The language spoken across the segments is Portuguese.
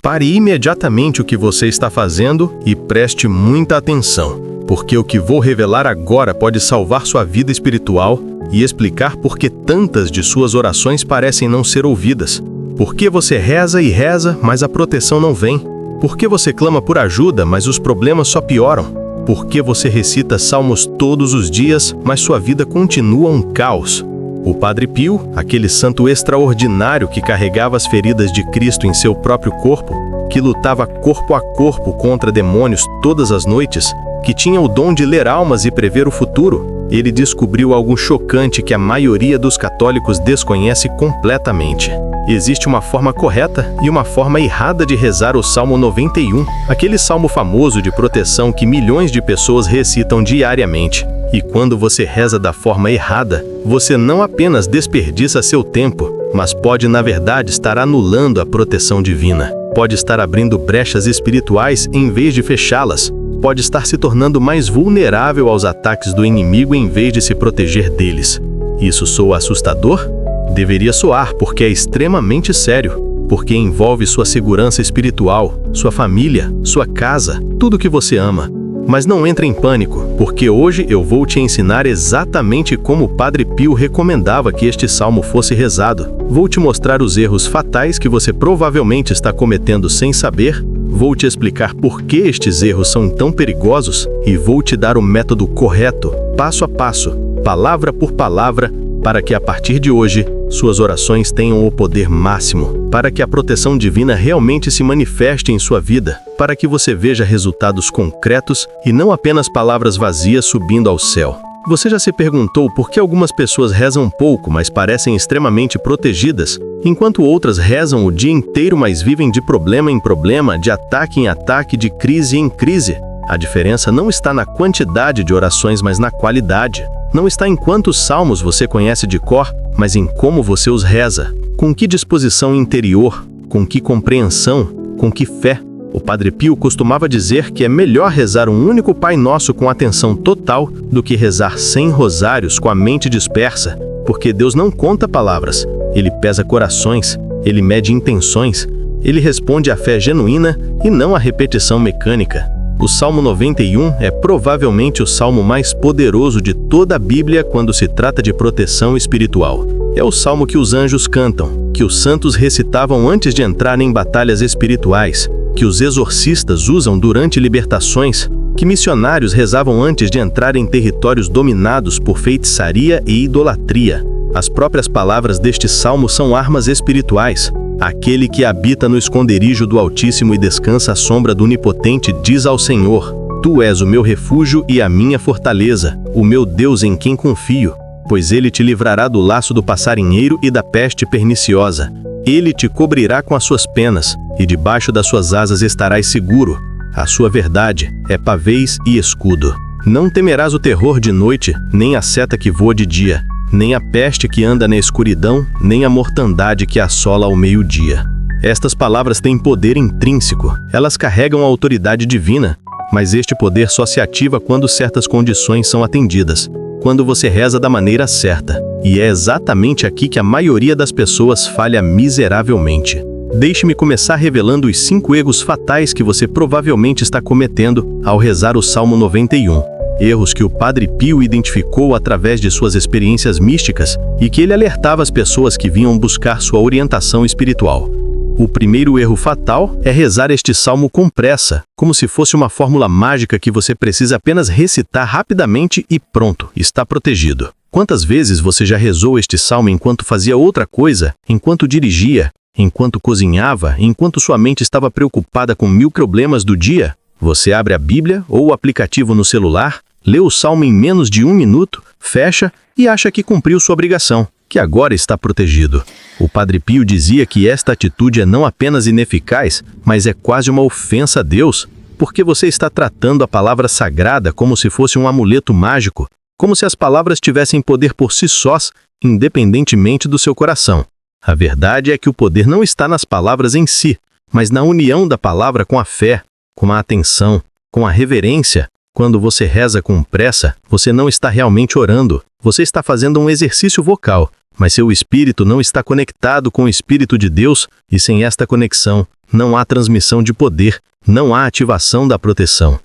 Pare imediatamente o que você está fazendo e preste muita atenção, porque o que vou revelar agora pode salvar sua vida espiritual e explicar por que tantas de suas orações parecem não ser ouvidas. Por que você reza e reza, mas a proteção não vem? Por que você clama por ajuda, mas os problemas só pioram? Por que você recita salmos todos os dias, mas sua vida continua um caos? O Padre Pio, aquele santo extraordinário que carregava as feridas de Cristo em seu próprio corpo, que lutava corpo a corpo contra demônios todas as noites, que tinha o dom de ler almas e prever o futuro, ele descobriu algo chocante que a maioria dos católicos desconhece completamente. Existe uma forma correta e uma forma errada de rezar o Salmo 91, aquele salmo famoso de proteção que milhões de pessoas recitam diariamente. E quando você reza da forma errada, você não apenas desperdiça seu tempo, mas pode, na verdade, estar anulando a proteção divina. Pode estar abrindo brechas espirituais em vez de fechá-las. Pode estar se tornando mais vulnerável aos ataques do inimigo em vez de se proteger deles. Isso soa assustador? Deveria soar, porque é extremamente sério, porque envolve sua segurança espiritual, sua família, sua casa, tudo que você ama. Mas não entre em pânico, porque hoje eu vou te ensinar exatamente como o Padre Pio recomendava que este salmo fosse rezado. Vou te mostrar os erros fatais que você provavelmente está cometendo sem saber, vou te explicar por que estes erros são tão perigosos e vou te dar o método correto, passo a passo, palavra por palavra, para que a partir de hoje, suas orações tenham o poder máximo, para que a proteção divina realmente se manifeste em sua vida, para que você veja resultados concretos e não apenas palavras vazias subindo ao céu. Você já se perguntou por que algumas pessoas rezam pouco, mas parecem extremamente protegidas, enquanto outras rezam o dia inteiro, mas vivem de problema em problema, de ataque em ataque, de crise em crise? A diferença não está na quantidade de orações, mas na qualidade. Não está em quantos salmos você conhece de cor, mas em como você os reza. Com que disposição interior, com que compreensão, com que fé. O Padre Pio costumava dizer que é melhor rezar um único Pai Nosso com atenção total do que rezar 100 rosários com a mente dispersa, porque Deus não conta palavras, Ele pesa corações, Ele mede intenções, Ele responde à fé genuína e não à repetição mecânica. O Salmo 91 é provavelmente o salmo mais poderoso de toda a Bíblia quando se trata de proteção espiritual. É o salmo que os anjos cantam, que os santos recitavam antes de entrar em batalhas espirituais, que os exorcistas usam durante libertações, que missionários rezavam antes de entrar em territórios dominados por feitiçaria e idolatria. As próprias palavras deste salmo são armas espirituais. Aquele que habita no esconderijo do Altíssimo e descansa à sombra do Onipotente diz ao Senhor: Tu és o meu refúgio e a minha fortaleza, o meu Deus em quem confio, pois ele te livrará do laço do passarinheiro e da peste perniciosa. Ele te cobrirá com as suas penas, e debaixo das suas asas estarás seguro. A sua verdade é pavês e escudo. Não temerás o terror de noite, nem a seta que voa de dia, nem a peste que anda na escuridão, nem a mortandade que assola ao meio-dia. Estas palavras têm poder intrínseco, elas carregam a autoridade divina, mas este poder só se ativa quando certas condições são atendidas, quando você reza da maneira certa, e é exatamente aqui que a maioria das pessoas falha miseravelmente. Deixe-me começar revelando os 5 erros fatais que você provavelmente está cometendo ao rezar o Salmo 91. Erros que o Padre Pio identificou através de suas experiências místicas e que ele alertava as pessoas que vinham buscar sua orientação espiritual. O primeiro erro fatal é rezar este salmo com pressa, como se fosse uma fórmula mágica que você precisa apenas recitar rapidamente e pronto, está protegido. Quantas vezes você já rezou este salmo enquanto fazia outra coisa, enquanto dirigia, enquanto cozinhava, enquanto sua mente estava preocupada com 1000 problemas do dia? Você abre a Bíblia ou o aplicativo no celular, lê o salmo em menos de 1 minuto, fecha e acha que cumpriu sua obrigação, que agora está protegido. O Padre Pio dizia que esta atitude é não apenas ineficaz, mas é quase uma ofensa a Deus, porque você está tratando a palavra sagrada como se fosse um amuleto mágico, como se as palavras tivessem poder por si sós, independentemente do seu coração. A verdade é que o poder não está nas palavras em si, mas na união da palavra com a fé, com a atenção, com a reverência. Quando você reza com pressa, você não está realmente orando, você está fazendo um exercício vocal, mas seu espírito não está conectado com o Espírito de Deus, e sem esta conexão, não há transmissão de poder, não há ativação da proteção.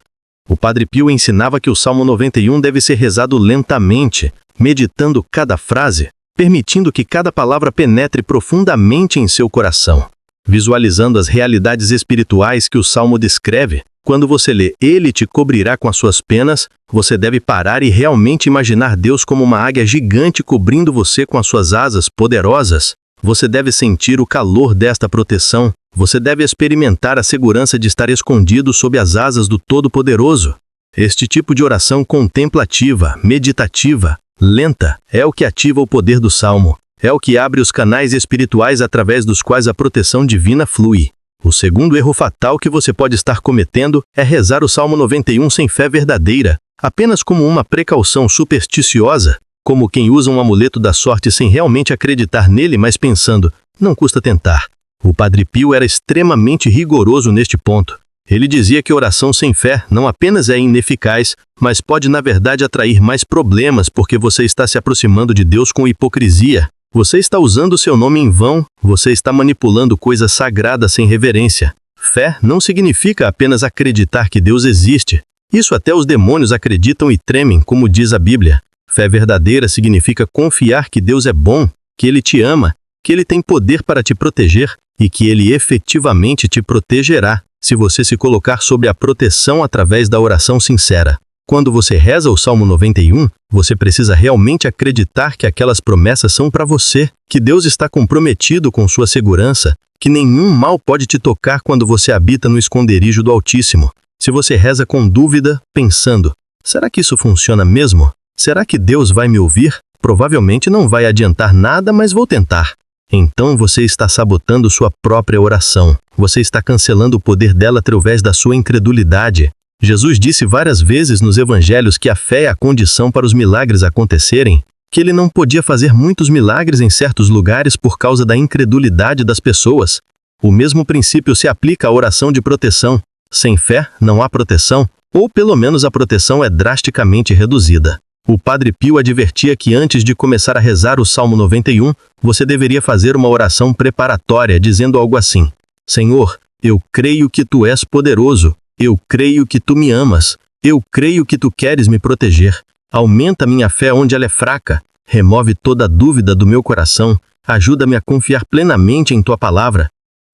O Padre Pio ensinava que o Salmo 91 deve ser rezado lentamente, meditando cada frase, permitindo que cada palavra penetre profundamente em seu coração. Visualizando as realidades espirituais que o Salmo descreve, quando você lê "Ele te cobrirá com as suas penas", você deve parar e realmente imaginar Deus como uma águia gigante cobrindo você com as suas asas poderosas. Você deve sentir o calor desta proteção. Você deve experimentar a segurança de estar escondido sob as asas do Todo-Poderoso. Este tipo de oração contemplativa, meditativa, lenta, é o que ativa o poder do Salmo. É o que abre os canais espirituais através dos quais a proteção divina flui. O segundo erro fatal que você pode estar cometendo é rezar o Salmo 91 sem fé verdadeira, apenas como uma precaução supersticiosa, como quem usa um amuleto da sorte sem realmente acreditar nele, mas pensando, não custa tentar. O Padre Pio era extremamente rigoroso neste ponto. Ele dizia que oração sem fé não apenas é ineficaz, mas pode na verdade atrair mais problemas porque você está se aproximando de Deus com hipocrisia. Você está usando seu nome em vão, você está manipulando coisas sagradas sem reverência. Fé não significa apenas acreditar que Deus existe. Isso até os demônios acreditam e tremem, como diz a Bíblia. Fé verdadeira significa confiar que Deus é bom, que Ele te ama, que Ele tem poder para te proteger e que Ele efetivamente te protegerá, se você se colocar sob a proteção através da oração sincera. Quando você reza o Salmo 91, você precisa realmente acreditar que aquelas promessas são para você, que Deus está comprometido com sua segurança, que nenhum mal pode te tocar quando você habita no esconderijo do Altíssimo. Se você reza com dúvida, pensando, será que isso funciona mesmo? Será que Deus vai me ouvir? Provavelmente não vai adiantar nada, mas vou tentar. Então você está sabotando sua própria oração. Você está cancelando o poder dela através da sua incredulidade. Jesus disse várias vezes nos evangelhos que a fé é a condição para os milagres acontecerem, que ele não podia fazer muitos milagres em certos lugares por causa da incredulidade das pessoas. O mesmo princípio se aplica à oração de proteção. Sem fé, não há proteção, ou pelo menos a proteção é drasticamente reduzida. O Padre Pio advertia que antes de começar a rezar o Salmo 91, você deveria fazer uma oração preparatória, dizendo algo assim: Senhor, eu creio que Tu és poderoso. Eu creio que Tu me amas. Eu creio que Tu queres me proteger. Aumenta minha fé onde ela é fraca. Remove toda dúvida do meu coração. Ajuda-me a confiar plenamente em Tua palavra.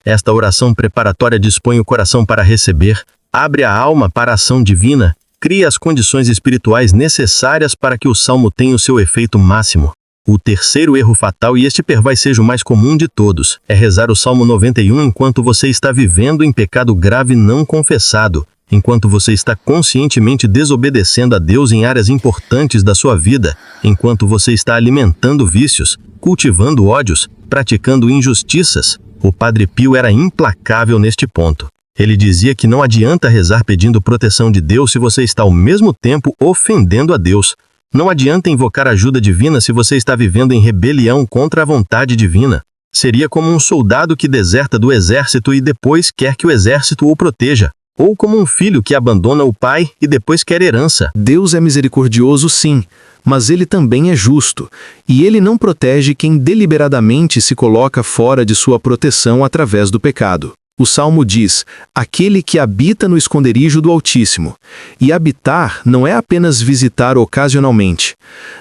Esta oração preparatória dispõe o coração para receber, abre a alma para a ação divina, cria as condições espirituais necessárias para que o salmo tenha o seu efeito máximo. O terceiro erro fatal, e este vai ser o mais comum de todos, é rezar o Salmo 91 enquanto você está vivendo em pecado grave não confessado, enquanto você está conscientemente desobedecendo a Deus em áreas importantes da sua vida, enquanto você está alimentando vícios, cultivando ódios, praticando injustiças. O Padre Pio era implacável neste ponto. Ele dizia que não adianta rezar pedindo proteção de Deus se você está ao mesmo tempo ofendendo a Deus. Não adianta invocar ajuda divina se você está vivendo em rebelião contra a vontade divina. Seria como um soldado que deserta do exército e depois quer que o exército o proteja. Ou como um filho que abandona o pai e depois quer herança. Deus é misericordioso, sim, mas Ele também é justo, e Ele não protege quem deliberadamente se coloca fora de sua proteção através do pecado. O Salmo diz, aquele que habita no esconderijo do Altíssimo. E habitar não é apenas visitar ocasionalmente.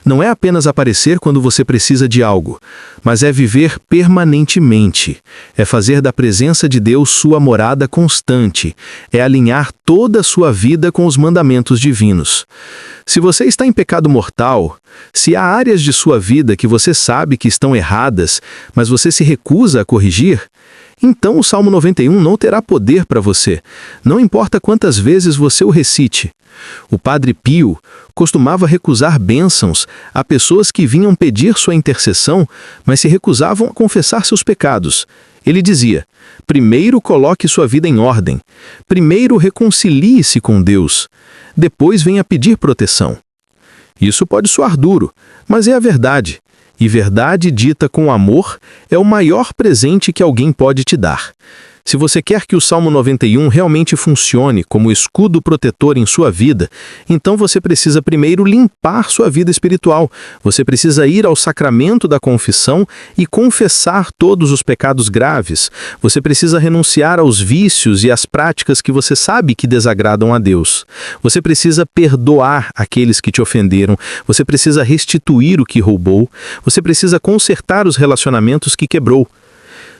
Não é apenas aparecer quando você precisa de algo, mas é viver permanentemente. É fazer da presença de Deus sua morada constante. É alinhar toda a sua vida com os mandamentos divinos. Se você está em pecado mortal, se há áreas de sua vida que você sabe que estão erradas, mas você se recusa a corrigir, então o Salmo 91 não terá poder para você, não importa quantas vezes você o recite. O Padre Pio costumava recusar bênçãos a pessoas que vinham pedir sua intercessão, mas se recusavam a confessar seus pecados. Ele dizia, primeiro coloque sua vida em ordem, primeiro reconcilie-se com Deus, depois venha pedir proteção. Isso pode soar duro, mas é a verdade. E verdade dita com amor é o maior presente que alguém pode te dar. Se você quer que o Salmo 91 realmente funcione como escudo protetor em sua vida, então você precisa primeiro limpar sua vida espiritual. Você precisa ir ao sacramento da confissão e confessar todos os pecados graves. Você precisa renunciar aos vícios e às práticas que você sabe que desagradam a Deus. Você precisa perdoar aqueles que te ofenderam. Você precisa restituir o que roubou. Você precisa consertar os relacionamentos que quebrou.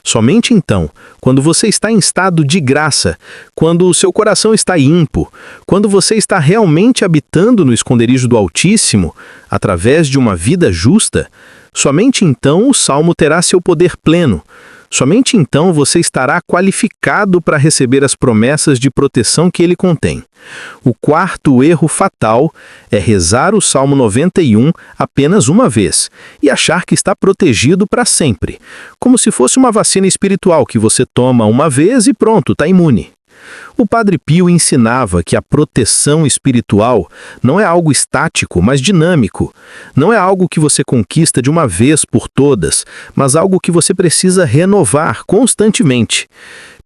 Somente então, quando você está em estado de graça, quando o seu coração está ímpo, quando você está realmente habitando no esconderijo do Altíssimo, através de uma vida justa, somente então o Salmo terá seu poder pleno. Somente então você estará qualificado para receber as promessas de proteção que ele contém. O quarto erro fatal é rezar o Salmo 91 apenas uma vez e achar que está protegido para sempre, como se fosse uma vacina espiritual que você toma uma vez e pronto, está imune. O Padre Pio ensinava que a proteção espiritual não é algo estático, mas dinâmico. Não é algo que você conquista de uma vez por todas, mas algo que você precisa renovar constantemente.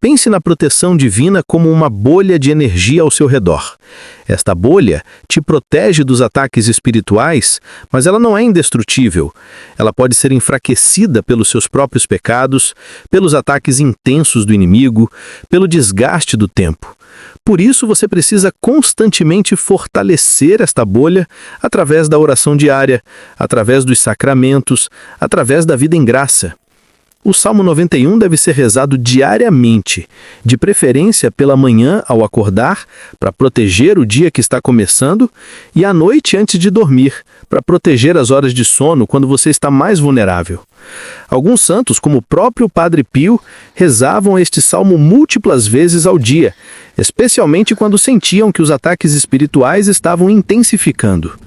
Pense na proteção divina como uma bolha de energia ao seu redor. Esta bolha te protege dos ataques espirituais, mas ela não é indestrutível. Ela pode ser enfraquecida pelos seus próprios pecados, pelos ataques intensos do inimigo, pelo desgaste do tempo. Por isso, você precisa constantemente fortalecer esta bolha através da oração diária, através dos sacramentos, através da vida em graça. O Salmo 91 deve ser rezado diariamente, de preferência pela manhã ao acordar, para proteger o dia que está começando, e à noite antes de dormir, para proteger as horas de sono quando você está mais vulnerável. Alguns santos, como o próprio Padre Pio, rezavam este salmo múltiplas vezes ao dia, especialmente quando sentiam que os ataques espirituais estavam intensificando.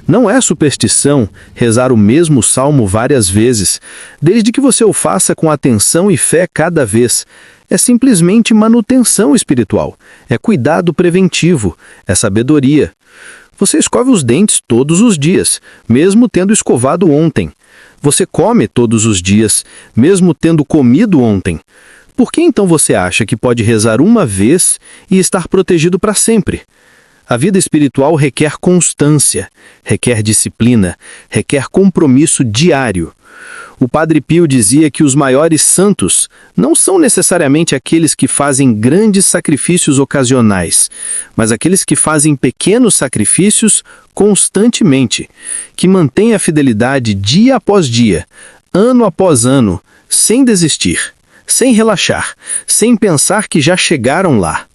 Não é superstição rezar o mesmo salmo várias vezes, desde que você o faça com atenção e fé cada vez. É simplesmente manutenção espiritual, é cuidado preventivo, é sabedoria. Você escova os dentes todos os dias, mesmo tendo escovado ontem. Você come todos os dias, mesmo tendo comido ontem. Por que então você acha que pode rezar uma vez e estar protegido para sempre? A vida espiritual requer constância, requer disciplina, requer compromisso diário. O Padre Pio dizia que os maiores santos não são necessariamente aqueles que fazem grandes sacrifícios ocasionais, mas aqueles que fazem pequenos sacrifícios constantemente, que mantêm a fidelidade dia após dia, ano após ano, sem desistir, sem relaxar, sem pensar que já chegaram lá.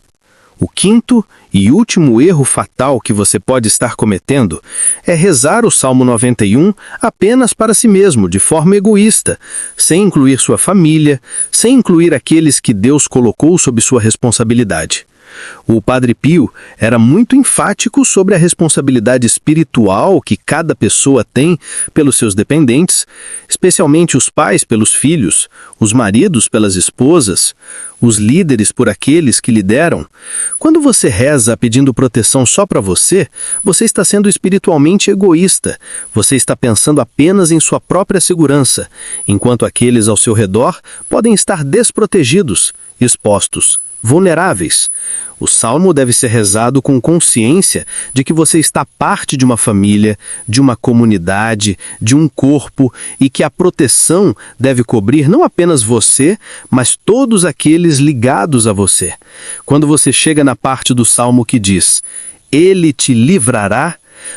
O quinto e último erro fatal que você pode estar cometendo é rezar o Salmo 91 apenas para si mesmo, de forma egoísta, sem incluir sua família, sem incluir aqueles que Deus colocou sob sua responsabilidade. O Padre Pio era muito enfático sobre a responsabilidade espiritual que cada pessoa tem pelos seus dependentes, especialmente os pais pelos filhos, os maridos pelas esposas, os líderes por aqueles que lideram. Quando você reza pedindo proteção só para você, você está sendo espiritualmente egoísta. Você está pensando apenas em sua própria segurança, enquanto aqueles ao seu redor podem estar desprotegidos, expostos, vulneráveis. O salmo deve ser rezado com consciência de que você está parte de uma família, de uma comunidade, de um corpo e que a proteção deve cobrir não apenas você, mas todos aqueles ligados a você. Quando você chega na parte do salmo que diz: "Ele te livrará",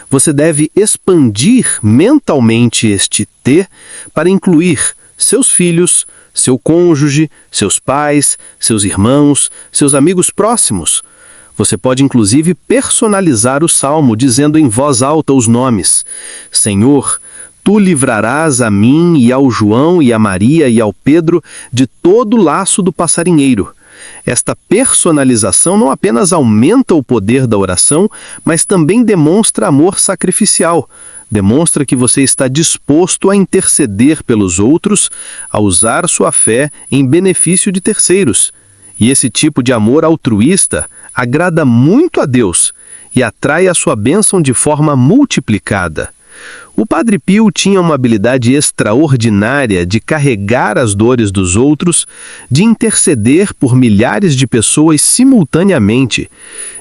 você deve expandir mentalmente este "te" para incluir seus filhos, seu cônjuge, seus pais, seus irmãos, seus amigos próximos. Você pode inclusive personalizar o salmo dizendo em voz alta os nomes: "Senhor, tu livrarás a mim e ao João e a Maria e ao Pedro de todo o laço do passarinheiro." Esta personalização não apenas aumenta o poder da oração, mas também demonstra amor sacrificial. Demonstra que você está disposto a interceder pelos outros, a usar sua fé em benefício de terceiros. E esse tipo de amor altruísta agrada muito a Deus e atrai a sua bênção de forma multiplicada. O Padre Pio tinha uma habilidade extraordinária de carregar as dores dos outros, de interceder por milhares de pessoas simultaneamente.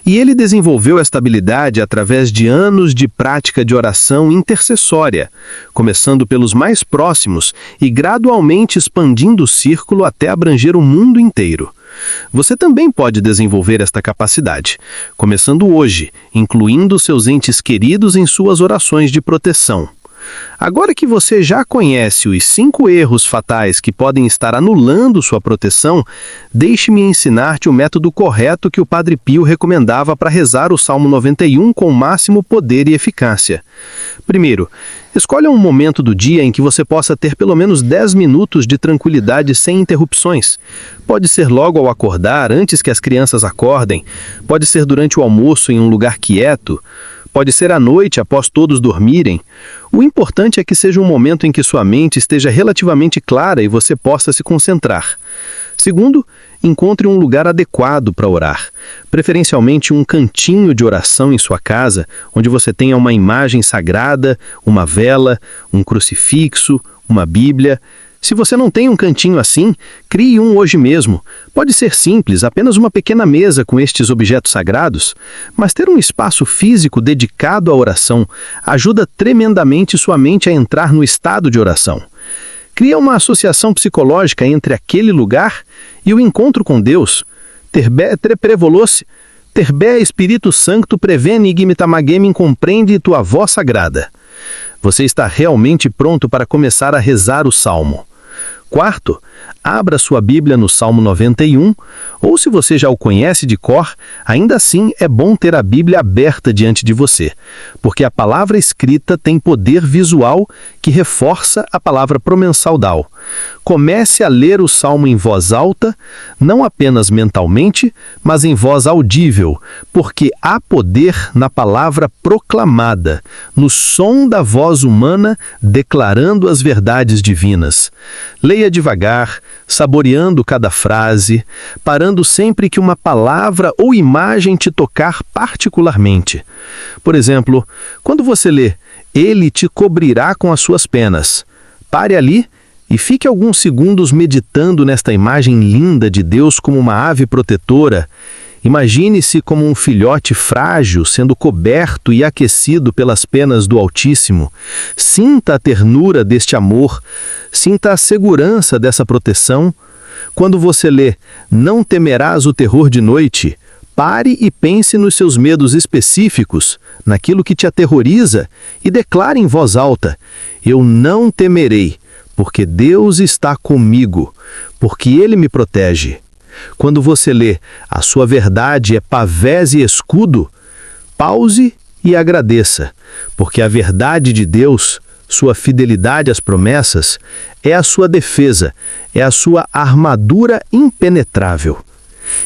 E ele desenvolveu esta habilidade através de anos de prática de oração intercessória, começando pelos mais próximos e gradualmente expandindo o círculo até abranger o mundo inteiro. Você também pode desenvolver esta capacidade, começando hoje, incluindo seus entes queridos em suas orações de proteção. Agora que você já conhece os 5 erros fatais que podem estar anulando sua proteção, deixe-me ensinar-te o método correto que o Padre Pio recomendava para rezar o Salmo 91 com o máximo poder e eficácia. Primeiro, escolha um momento do dia em que você possa ter pelo menos 10 minutos de tranquilidade sem interrupções. Pode ser logo ao acordar, antes que as crianças acordem. Pode ser durante o almoço em um lugar quieto. Pode ser à noite, após todos dormirem. O importante é que seja um momento em que sua mente esteja relativamente clara e você possa se concentrar. Segundo, encontre um lugar adequado para orar, preferencialmente um cantinho de oração em sua casa, onde você tenha uma imagem sagrada, uma vela, um crucifixo, uma Bíblia. Se você não tem um cantinho assim, crie um hoje mesmo. Pode ser simples, apenas uma pequena mesa com estes objetos sagrados, mas ter um espaço físico dedicado à oração ajuda tremendamente sua mente a entrar no estado de oração. Cria uma associação psicológica entre aquele lugar e o encontro com Deus. Terbe prevolose, terbe Espírito Sancto prevene igmitamagem comprende tua voz sagrada. Você está realmente pronto para começar a rezar o Salmo. Quarto, abra sua Bíblia no Salmo 91, ou se você já o conhece de cor, ainda assim é bom ter a Bíblia aberta diante de você, porque a palavra escrita tem poder visual que reforça a palavra promensaudal. Comece a ler o Salmo em voz alta, não apenas mentalmente, mas em voz audível, porque há poder na palavra proclamada, no som da voz humana declarando as verdades divinas. Leia devagar, saboreando cada frase, parando sempre que uma palavra ou imagem te tocar particularmente. Por exemplo, quando você lê, Ele te cobrirá com as suas penas. Pare ali e fique alguns segundos meditando nesta imagem linda de Deus como uma ave protetora. Imagine-se como um filhote frágil sendo coberto e aquecido pelas penas do Altíssimo. Sinta a ternura deste amor, sinta a segurança dessa proteção. Quando você lê, não temerás o terror de noite, pare e pense nos seus medos específicos, naquilo que te aterroriza, e declare em voz alta: eu não temerei, porque Deus está comigo, porque Ele me protege. Quando você lê, a sua verdade é pavés e escudo, pause e agradeça, porque a verdade de Deus, sua fidelidade às promessas, é a sua defesa, é a sua armadura impenetrável.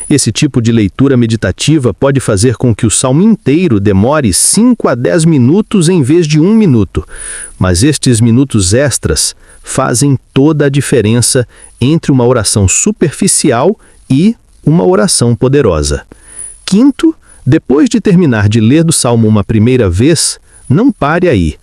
Esse tipo de leitura meditativa pode fazer com que o salmo inteiro demore 5 a 10 minutos em vez de 1 minuto, mas estes minutos extras fazem toda a diferença entre uma oração superficial e uma oração poderosa. Quinto, depois de terminar de ler do salmo uma primeira vez, não pare aí.